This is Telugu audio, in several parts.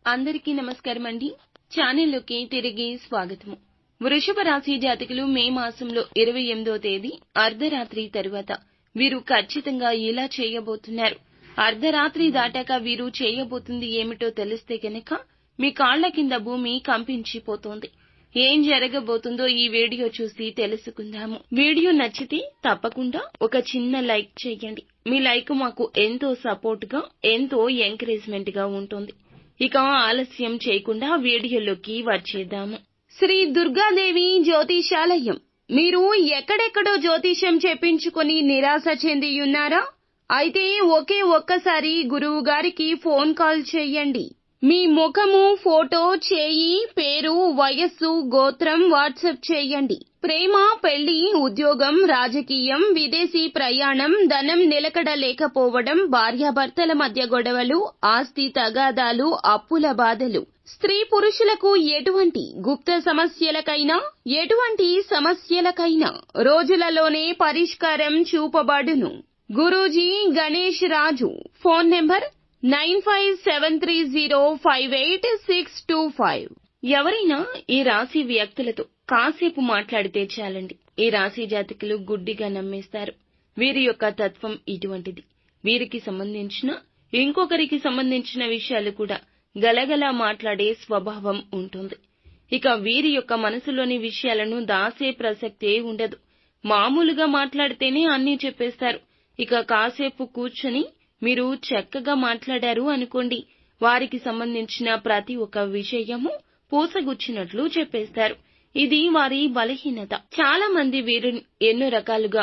అందరికీ నమస్కారం అండి. ఛానల్లోకి తిరిగి స్వాగతము. వృషభ రాశి జాతకులు మే మాసంలో 28వ తేదీ అర్ధరాత్రి తరువాత వీరు ఖచ్చితంగా ఇలా చేయబోతున్నారు. అర్ధరాత్రి దాటాక వీరు చేయబోతుంది ఏమిటో తెలిస్తే గనక మీ కాళ్ల కింద భూమి కంపించిపోతోంది. ఏం జరగబోతుందో ఈ వీడియో చూసి తెలుసుకుందాము. వీడియో నచ్చితే తప్పకుండా ఒక చిన్న లైక్ చేయండి. మీ లైక్ మాకు ఎంతో సపోర్ట్ గా, ఎంతో ఎంకరేజ్మెంట్ గా ఉంటుంది. ఇక ఆలస్యం చేయకుండా వీడియోలోకి వచ్చేద్దాము. శ్రీ దుర్గాదేవి జ్యోతిషాలయం. మీరు ఎక్కడెక్కడో జ్యోతిష్యం చెప్పించుకుని నిరాశ చెంది ఉన్నారా? అయితే ఒక్కసారి గురువు గారికి ఫోన్ కాల్ చేయండి. మీ ముఖము, ఫోటో, చేయి, పేరు, వయస్సు, గోత్రం వాట్సాప్ చేయండి. ప్రేమ, పెళ్లి, ఉద్యోగం, రాజకీయం, విదేశీ ప్రయాణం, ధనం నిలకడ లేకపోవడం, భార్యాభర్తల మధ్య గొడవలు, ఆస్తి తగాదాలు, అప్పుల బాధలు, స్త్రీ పురుషులకు ఎటువంటి గుప్త సమస్యలకైనా, ఎటువంటి సమస్యలకైనా రోజులలోనే పరిష్కారం చూపబడును. గురూజీ గణేష్ రాజు. Phone number 9573058625. ఎవరైనా ఈ రాశి వ్యక్తులతో కాసేపు మాట్లాడితే చాలండి, ఈ రాశి జాతకులు గుడ్డిగా నమ్మేస్తారు. వీరి యొక్క తత్వం ఇటువంటిది. వీరికి సంబంధించిన ఇంకొకరికి సంబంధించిన విషయాలు కూడా గలగలా మాట్లాడే స్వభావం ఉంటుంది. ఇక వీరి యొక్క మనసులోని విషయాలను దాసే ప్రసక్తే ఉండదు. మామూలుగా మాట్లాడితేనే అన్నీ చెప్పేస్తారు. ఇక కాసేపు కూర్చొని మీరు చక్కగా మాట్లాడారు అనుకోండి, వారికి సంబంధించిన ప్రతి ఒక్క విషయము పూసగుచ్చినట్లు చెప్పేస్తారు. ఇది వారి బలహీనత. చాలా మంది వీరిని ఎన్నో రకాలుగా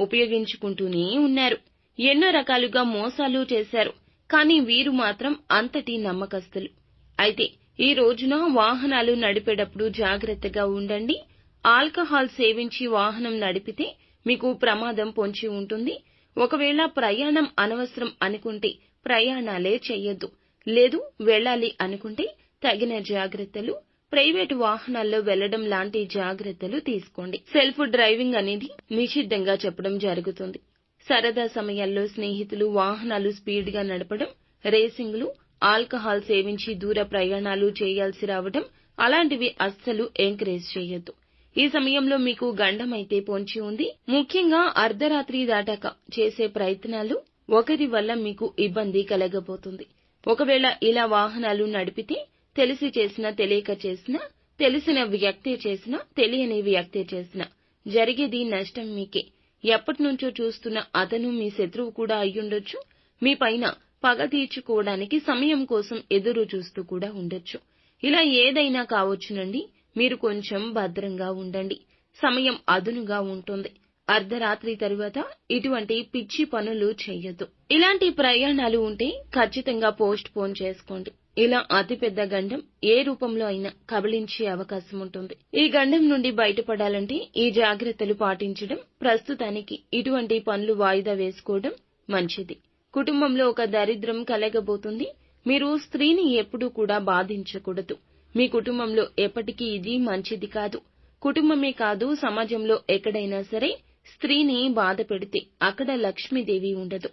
ఉపయోగించుకుంటూనే ఉన్నారు. ఎన్నో రకాలుగా మోసాలు చేశారు. కానీ వీరు మాత్రం అంతటి నమ్మకస్తులు. అయితే ఈ రోజున వాహనాలు నడిపేటప్పుడు జాగ్రత్తగా ఉండండి. ఆల్కహాల్ సేవించి వాహనం నడిపితే మీకు ప్రమాదం పొంచి ఉంటుంది. ఒకవేళ ప్రయాణం అనవసరం అనుకుంటే ప్రయాణాలే చెయ్యొద్దు. లేదు వెళ్ళాలి అనుకుంటే తగిన జాగ్రత్తలు, ప్రైవేటు వాహనాల్లో వెళ్లడం లాంటి జాగ్రత్తలు తీసుకోండి. సెల్ఫ్ డ్రైవింగ్ అనేది నిషిద్ధంగా చెప్పడం జరుగుతుంది. సరదా సమయాల్లో స్నేహితులు వాహనాలు స్పీడ్ గా నడపడం, రేసింగ్లు, ఆల్కహాల్ సేవించి దూర ప్రయాణాలు చేయాల్సి రావడం అలాంటివి అస్సలు ఎంకరేజ్ చేయొద్దు. ఈ సమయంలో మీకు గండమైతే పొంచి ఉంది. ముఖ్యంగా అర్ధరాత్రి దాటాక చేసే ప్రయత్నాలు ఒకరి వల్ల మీకు ఇబ్బంది కలగబోతుంది. ఒకవేళ ఇలా వాహనాలు నడిపితే తెలిసి చేసినా, తెలియక చేసినా, తెలిసిన వ్యక్తే చేసినా, తెలియని వ్యక్తే చేసినా జరిగేది నష్టం మీకే. ఎప్పటినుంచో చూస్తున్న అతను మీ శత్రువు కూడా అయ్యుండొచ్చు. మీ పైన పగ తీర్చుకోవడానికి సమయం కోసం ఎదురు చూస్తూ కూడా ఉండొచ్చు. ఇలా ఏదైనా కావచ్చునండి. మీరు కొంచెం భద్రంగా ఉండండి. సమయం అదునుగా ఉంటుంది. అర్ధరాత్రి తరువాత ఇటువంటి పిచ్చి పనులు చేయొద్దు. ఇలాంటి ప్రయాణాలు ఉంటే ఖచ్చితంగా పోస్ట్ పోన్ చేసుకోండి. ఇలా అతిపెద్ద గండం ఏ రూపంలో అయినా కబళించే అవకాశం ఉంటుంది. ఈ గండం నుండి బయటపడాలంటే ఈ జాగ్రత్తలు పాటించడం, ప్రస్తుతానికి ఇటువంటి పనులు వాయిదా వేసుకోవడం మంచిది. కుటుంబంలో ఒక దరిద్రం కలగబోతుంది. మీరు స్త్రీని ఎప్పుడూ కూడా బాధించకూడదు. మీ కుటుంబంలో ఎప్పటికీ ఇది మంచిది కాదు. కుటుంబమే కాదు, సమాజంలో ఎక్కడైనా సరే స్త్రీని బాధ పెడితే అక్కడ లక్ష్మీదేవి ఉండదు.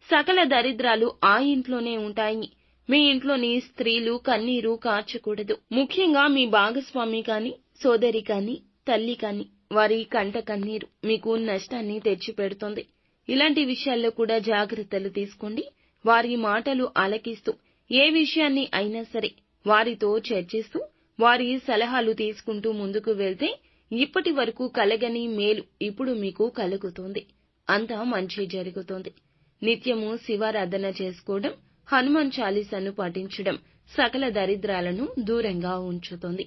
సకల దరిద్రాలు ఆ ఇంట్లోనే ఉంటాయి. మీ ఇంట్లోని స్త్రీలు కన్నీరు కార్చకూడదు. ముఖ్యంగా మీ భాగస్వామి కాని, సోదరి కాని, తల్లి కాని వారి కంట కన్నీరు మీకు నష్టాన్ని తెచ్చిపెడుతుంది. ఇలాంటి విషయాల్లో కూడా జాగ్రత్తలు తీసుకోండి. వారి మాటలు ఆలకిస్తూ ఏ విషయాన్ని అయినా సరే వారితో చర్చిస్తూ వారి సలహాలు తీసుకుంటూ ముందుకు వెళ్తే ఇప్పటి వరకు కలగని మేలు ఇప్పుడు మీకు కలుగుతుంది. అంతా మంచి జరుగుతుంది. నిత్యము శివారాధన చేసుకోవడం, హనుమాన్ చాలీసాను పఠించడం సకల దరిద్రాలను దూరంగా ఉంచుతుంది.